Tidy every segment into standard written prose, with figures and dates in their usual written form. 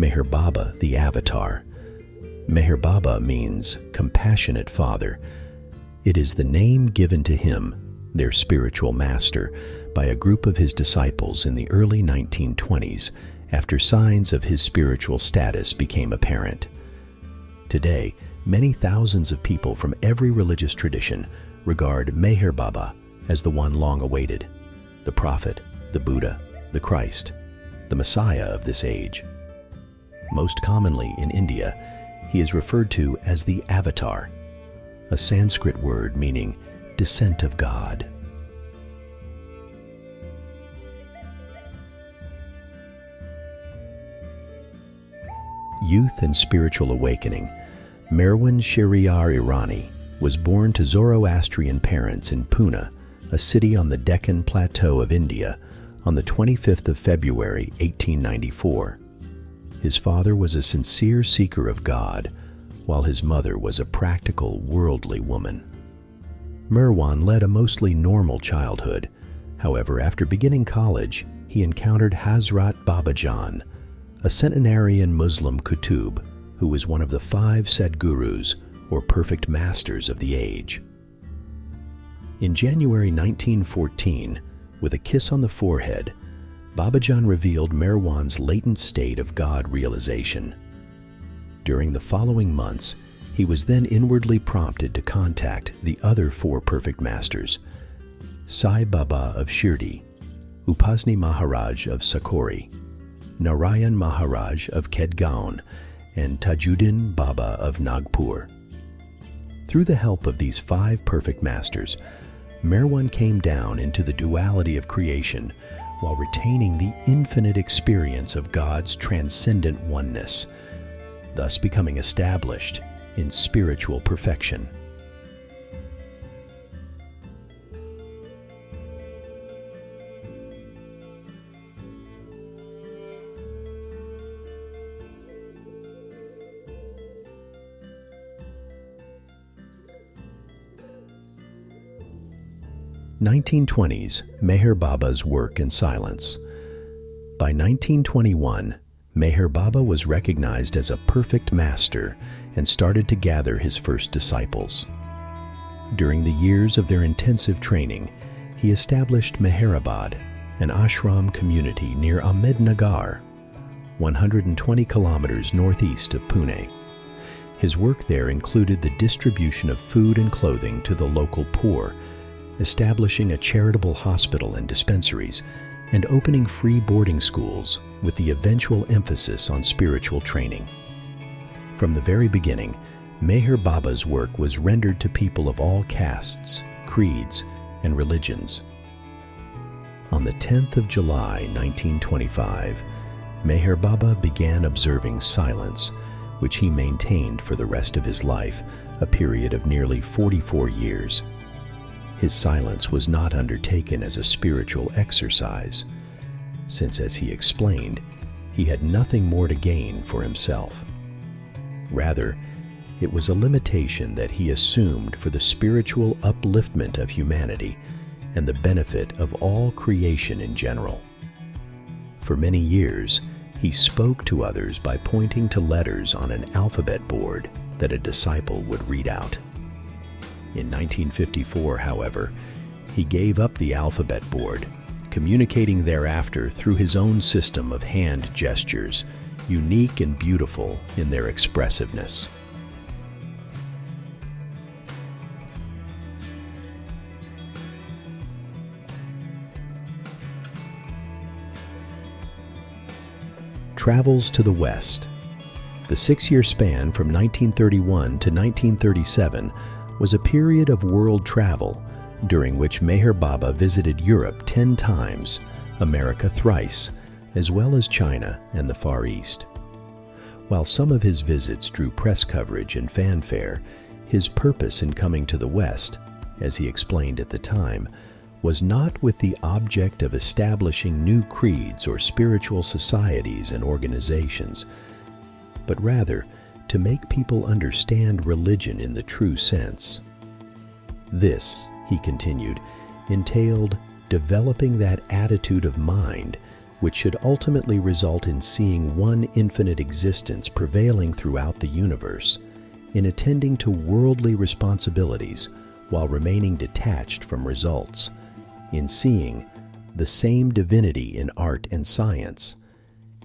Meher Baba the Avatar. Meher Baba means compassionate father. It is the name given to him, their spiritual master, by a group of his disciples in the early 1920s after signs of his spiritual status became apparent. Today, many thousands of people from every religious tradition regard Meher Baba as the one long awaited, the prophet, the Buddha, the Christ, the Messiah of this age. Most commonly in India, he is referred to as the Avatar, a Sanskrit word meaning descent of God. Youth and spiritual awakening. Merwan Shahryar Irani was born to Zoroastrian parents in Pune, a city on the Deccan Plateau of India, on the 25th of February, 1894. His father was a sincere seeker of God, while his mother was a practical, worldly woman. Merwan led a mostly normal childhood. However, after beginning college, he encountered Hazrat Babajan, a centenarian Muslim Qutub who was one of the 5 Sadgurus, or perfect masters of the age. In January 1914, with a kiss on the forehead, Babajan revealed Merwan's latent state of God realization. During the following months, he was then inwardly prompted to contact the other 4 perfect masters, Sai Baba of Shirdi, Upasni Maharaj of Sakori, Narayan Maharaj of Kedgaon, and Tajuddin Baba of Nagpur. Through the help of these 5 perfect masters, Merwan came down into the duality of creation while retaining the infinite experience of God's transcendent oneness, thus becoming established in spiritual perfection. (1920s) Meher Baba's work in silence. By 1921, Meher Baba was recognized as a perfect master and started to gather his first disciples. During the years of their intensive training, he established Meherabad, an ashram community near Ahmednagar, 120 kilometers northeast of Pune. His work there included the distribution of food and clothing to the local poor, establishing a charitable hospital and dispensaries, and opening free boarding schools with the eventual emphasis on spiritual training. From the very beginning, Meher Baba's work was rendered to people of all castes, creeds, and religions. On the 10th of July, 1925, Meher Baba began observing silence, which he maintained for the rest of his life, a period of nearly 44 years. His silence was not undertaken as a spiritual exercise, since, as he explained, he had nothing more to gain for himself. Rather, it was a limitation that he assumed for the spiritual upliftment of humanity and the benefit of all creation in general. For many years, he spoke to others by pointing to letters on an alphabet board that a disciple would read out. In 1954, however, he gave up the alphabet board, communicating thereafter through his own system of hand gestures, unique and beautiful in their expressiveness. Travels to the West. The 6-year span from 1931 to 1937 was a period of world travel during which Meher Baba visited Europe 10 times, America thrice, as well as China and the Far East. While some of his visits drew press coverage and fanfare, his purpose in coming to the West, as he explained at the time, was not with the object of establishing new creeds or spiritual societies and organizations, but rather to make people understand religion in the true sense. This, he continued, entailed developing that attitude of mind which should ultimately result in seeing one infinite existence prevailing throughout the universe, in attending to worldly responsibilities while remaining detached from results, in seeing the same divinity in art and science,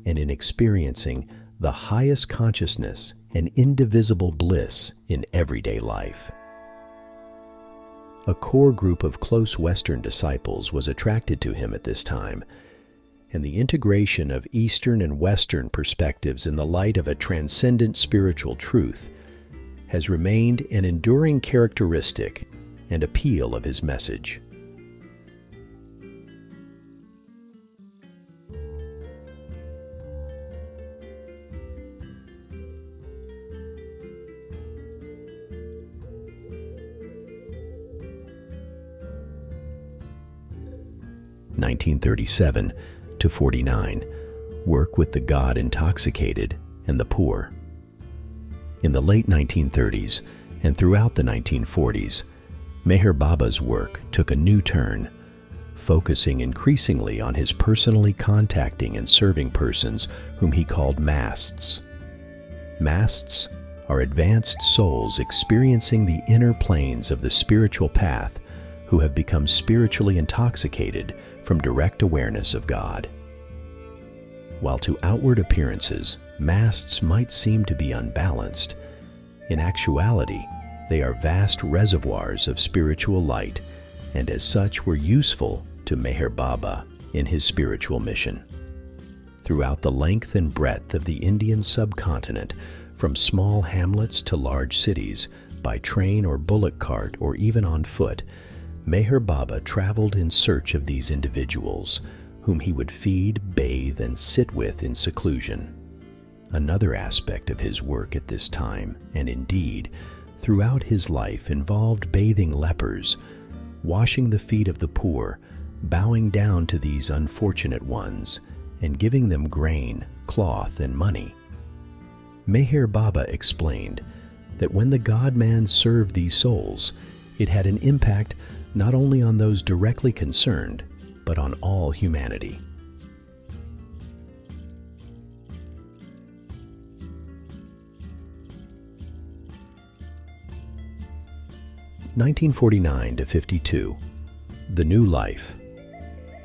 and in experiencing the highest consciousness and indivisible bliss in everyday life. A core group of close Western disciples was attracted to him at this time, and the integration of Eastern and Western perspectives in the light of a transcendent spiritual truth has remained an enduring characteristic and appeal of his message. (1937 to 49) work with the God-intoxicated and the poor. In the late 1930s and throughout the 1940s, Meher Baba's work took a new turn, focusing increasingly on his personally contacting and serving persons whom he called masts. Masts are advanced souls experiencing the inner planes of the spiritual path who have become spiritually intoxicated from direct awareness of God. While to outward appearances, masts might seem to be unbalanced, in actuality, they are vast reservoirs of spiritual light, and as such were useful to Meher Baba in his spiritual mission. Throughout the length and breadth of the Indian subcontinent, from small hamlets to large cities, by train or bullock cart or even on foot, Meher Baba traveled in search of these individuals, whom he would feed, bathe, and sit with in seclusion. Another aspect of his work at this time, and indeed throughout his life, involved bathing lepers, washing the feet of the poor, bowing down to these unfortunate ones, and giving them grain, cloth, and money. Meher Baba explained that when the God-man served these souls, it had an impact not only on those directly concerned, but on all humanity. (1949 to 52) The New Life.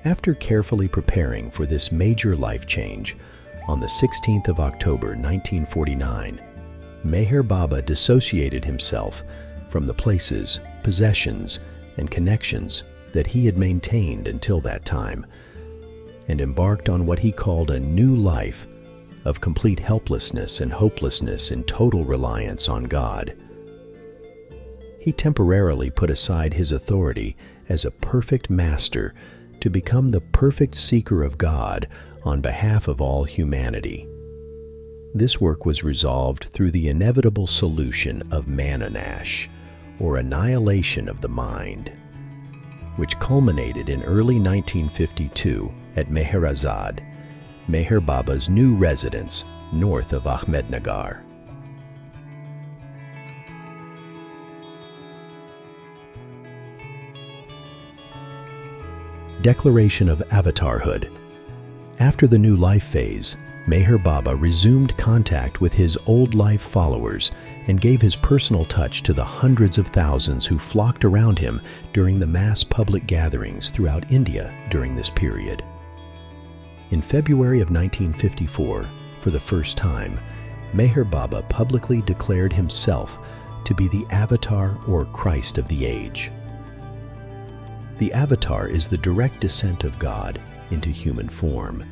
After carefully preparing for this major life change, on the 16th of October 1949, Meher Baba dissociated himself from the places, possessions, and connections that he had maintained until that time, and embarked on what he called a new life of complete helplessness and hopelessness in total reliance on God. He temporarily put aside his authority as a perfect master to become the perfect seeker of God on behalf of all humanity. This work was resolved through the inevitable solution of Mananash, or annihilation of the mind, which culminated in early 1952 at Meherazad, Meher Baba's new residence north of Ahmednagar. Declaration of Avatarhood. After the New Life phase, Meher Baba resumed contact with his old life followers and gave his personal touch to the hundreds of thousands who flocked around him during the mass public gatherings throughout India during this period. In February of 1954, for the first time, Meher Baba publicly declared himself to be the Avatar or Christ of the age. The Avatar is the direct descent of God into human form.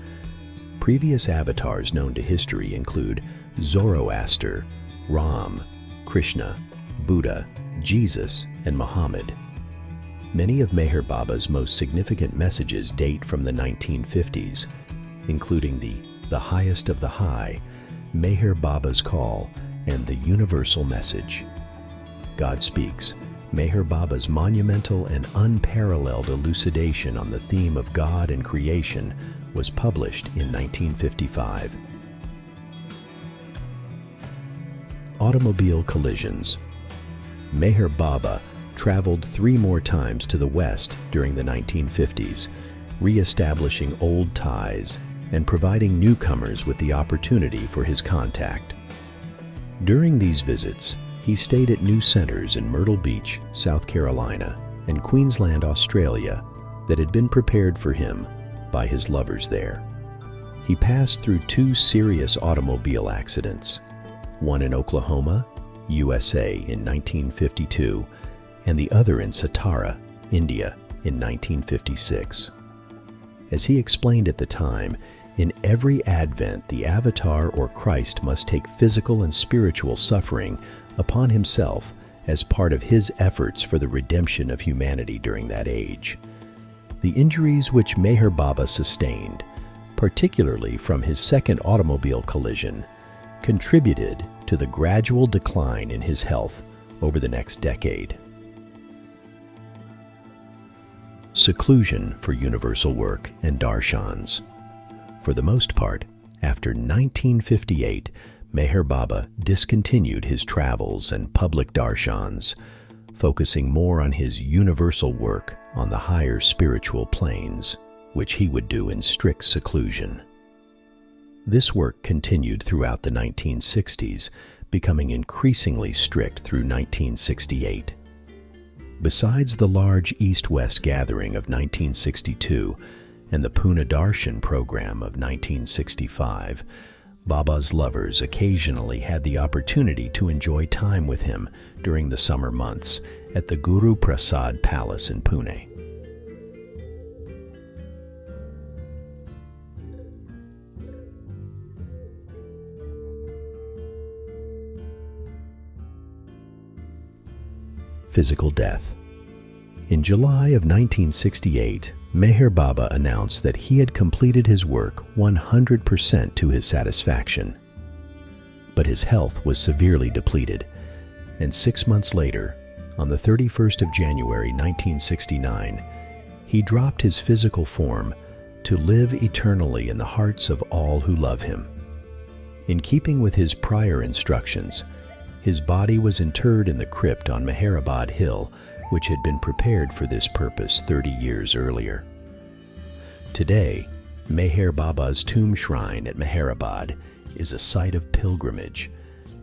Previous avatars known to history include Zoroaster, Ram, Krishna, Buddha, Jesus, and Muhammad. Many of Meher Baba's most significant messages date from the 1950s, including the Highest of the High, Meher Baba's Call, and the Universal Message. God Speaks, Meher Baba's monumental and unparalleled elucidation on the theme of God and creation was published in 1955. Automobile collisions. Meher Baba traveled 3 more times to the west during the 1950s, re-establishing old ties and providing newcomers with the opportunity for his contact. During these visits, he stayed at new centers in Myrtle Beach, South Carolina, and Queensland, Australia, that had been prepared for him by his lovers there. He passed through 2 serious automobile accidents, one in Oklahoma, USA in 1952, and the other in Satara, India in 1956. As he explained at the time, in every advent the Avatar or Christ must take physical and spiritual suffering upon himself as part of his efforts for the redemption of humanity during that age. The injuries which Meher Baba sustained, particularly from his second automobile collision, contributed to the gradual decline in his health over the next decade. Seclusion for universal work and Darshans. For the most part, after 1958, Meher Baba discontinued his travels and public darshans, focusing more on his universal work on the higher spiritual planes, which he would do in strict seclusion. This work continued throughout the 1960s, becoming increasingly strict through 1968. Besides the large East-West gathering of 1962 and the Pune Darshan program of 1965, Baba's lovers occasionally had the opportunity to enjoy time with him during the summer months at the Guru Prasad Palace in Pune. Physical death. In July of 1968, Meher Baba announced that he had completed his work 100% to his satisfaction. But his health was severely depleted, and 6 months later, on the 31st of January 1969, he dropped his physical form to live eternally in the hearts of all who love him. In keeping with his prior instructions, his body was interred in the crypt on Meherabad Hill, which had been prepared for this purpose 30 years earlier. Today, Meher Baba's tomb shrine at Meherabad is a site of pilgrimage,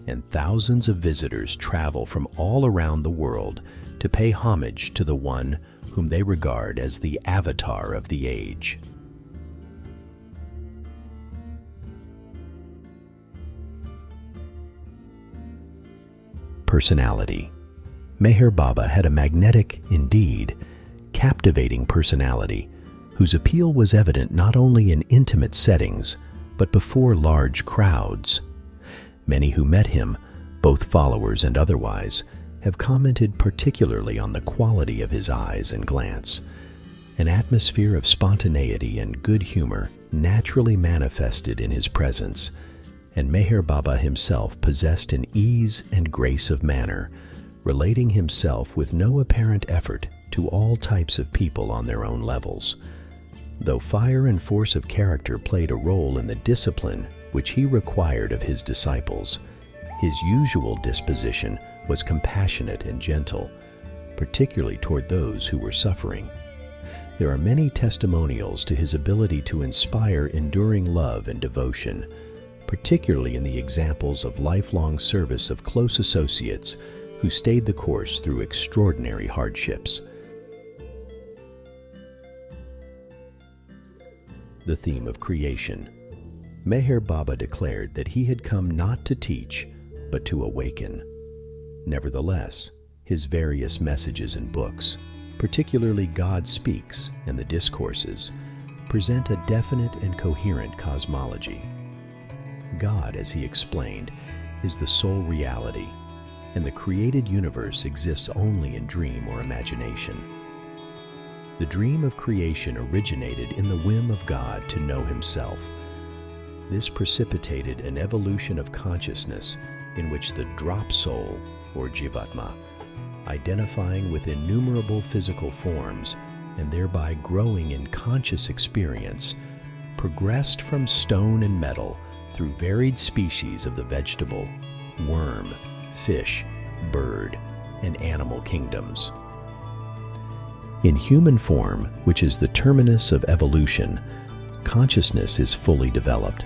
and thousands of visitors travel from all around the world to pay homage to the one whom they regard as the avatar of the age. Personality. Meher Baba had a magnetic, indeed, captivating personality, whose appeal was evident not only in intimate settings, but before large crowds. Many who met him, both followers and otherwise, have commented particularly on the quality of his eyes and glance. An atmosphere of spontaneity and good humor naturally manifested in his presence, and Meher Baba himself possessed an ease and grace of manner, relating himself with no apparent effort to all types of people on their own levels. Though fire and force of character played a role in the discipline which he required of his disciples, his usual disposition was compassionate and gentle, particularly toward those who were suffering. There are many testimonials to his ability to inspire enduring love and devotion, particularly in the examples of lifelong service of close associates who stayed the course through extraordinary hardships. The theme of creation. Meher Baba declared that he had come not to teach, but to awaken. Nevertheless, his various messages and books, particularly God Speaks and the Discourses, present a definite and coherent cosmology. God, as he explained, is the sole reality, and the created universe exists only in dream or imagination. The dream of creation originated in the whim of God to know himself. This precipitated an evolution of consciousness in which the drop soul, or Jivatma, identifying with innumerable physical forms and thereby growing in conscious experience, progressed from stone and metal through varied species of the vegetable, worm, fish, bird, and animal kingdoms. In human form, which is the terminus of evolution, consciousness is fully developed.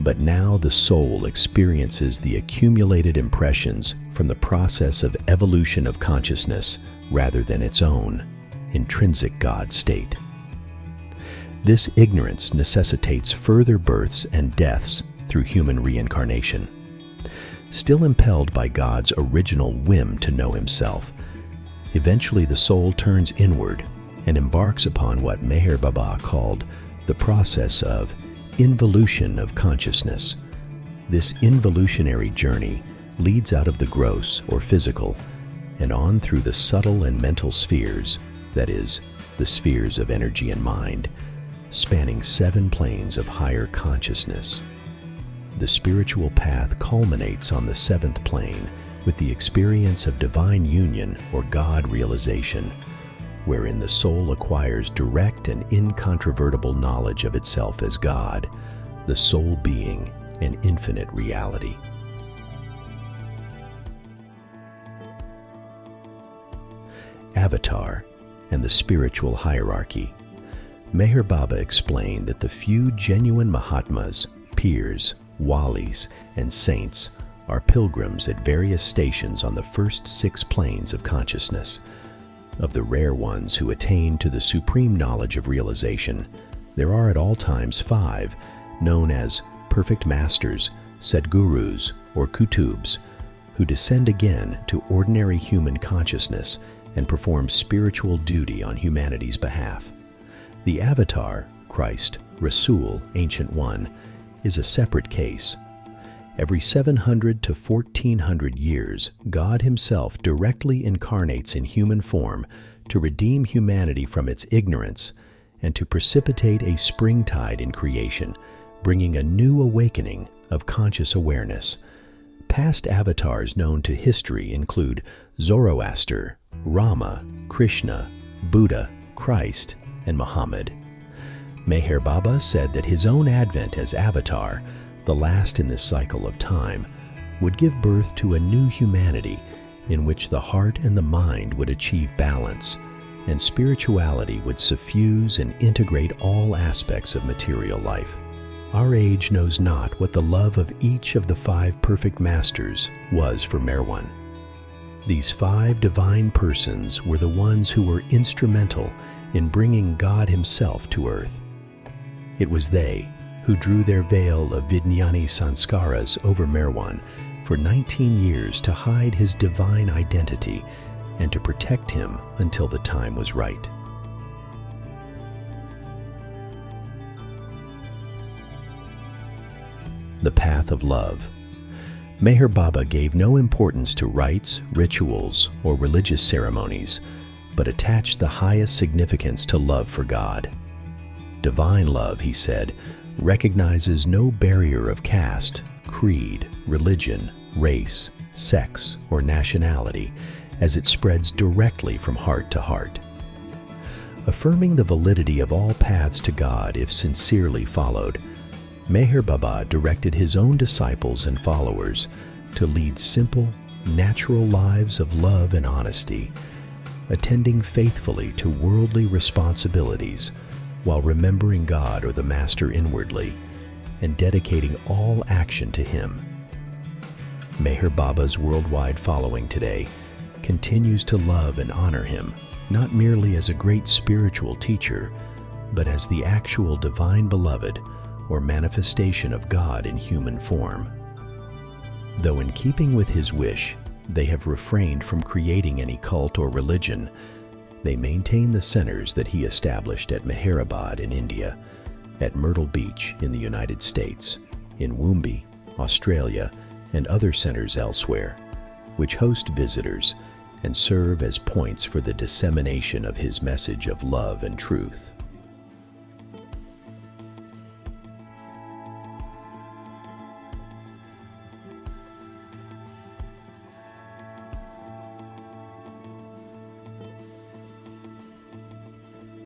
But now the soul experiences the accumulated impressions from the process of evolution of consciousness rather than its own intrinsic God state. This ignorance necessitates further births and deaths through human reincarnation. Still impelled by God's original whim to know himself, eventually the soul turns inward and embarks upon what Meher Baba called the process of involution of consciousness. This involutionary journey leads out of the gross or physical and on through the subtle and mental spheres, that is, the spheres of energy and mind, spanning 7 planes of higher consciousness. The spiritual path culminates on the 7th plane with the experience of divine union or God realization, wherein the soul acquires direct and incontrovertible knowledge of itself as God, the sole being and infinite reality. Avatar and the spiritual hierarchy. Meher Baba explained that the few genuine Mahatmas, peers, Walis, and saints are pilgrims at various stations on the first 6 planes of consciousness. Of the rare ones who attain to the supreme knowledge of realization, there are at all times 5, known as perfect masters, Sadgurus, or Kutubs, who descend again to ordinary human consciousness and perform spiritual duty on humanity's behalf. The Avatar, Christ, Rasul, Ancient One, is a separate case. Every 700 to 1400 years, God himself directly incarnates in human form to redeem humanity from its ignorance and to precipitate a springtide in creation, bringing a new awakening of conscious awareness. Past avatars known to history include Zoroaster, Rama, Krishna, Buddha, Christ, and Muhammad. Meher Baba said that his own advent as Avatar, the last in this cycle of time, would give birth to a new humanity in which the heart and the mind would achieve balance, and spirituality would suffuse and integrate all aspects of material life. Our age knows not what the love of each of the 5 perfect masters was for Merwan. These 5 divine persons were the ones who were instrumental in bringing God himself to earth. It was they who drew their veil of Vijnani Sanskaras over Merwan for 19 years to hide his divine identity and to protect him until the time was right. The path of love. Meher Baba gave no importance to rites, rituals, or religious ceremonies, but attached the highest significance to love for God. Divine love, he said, recognizes no barrier of caste, creed, religion, race, sex, or nationality, as it spreads directly from heart to heart. Affirming the validity of all paths to God if sincerely followed, Meher Baba directed his own disciples and followers to lead simple, natural lives of love and honesty, attending faithfully to worldly responsibilities while remembering God or the Master inwardly and dedicating all action to him. Meher Baba's worldwide following today continues to love and honor him, not merely as a great spiritual teacher, but as the actual divine beloved or manifestation of God in human form. Though in keeping with his wish, they have refrained from creating any cult or religion, they maintain the centers that he established at Meherabad in India, at Myrtle Beach in the United States, in Woombi, Australia, and other centers elsewhere, which host visitors and serve as points for the dissemination of his message of love and truth.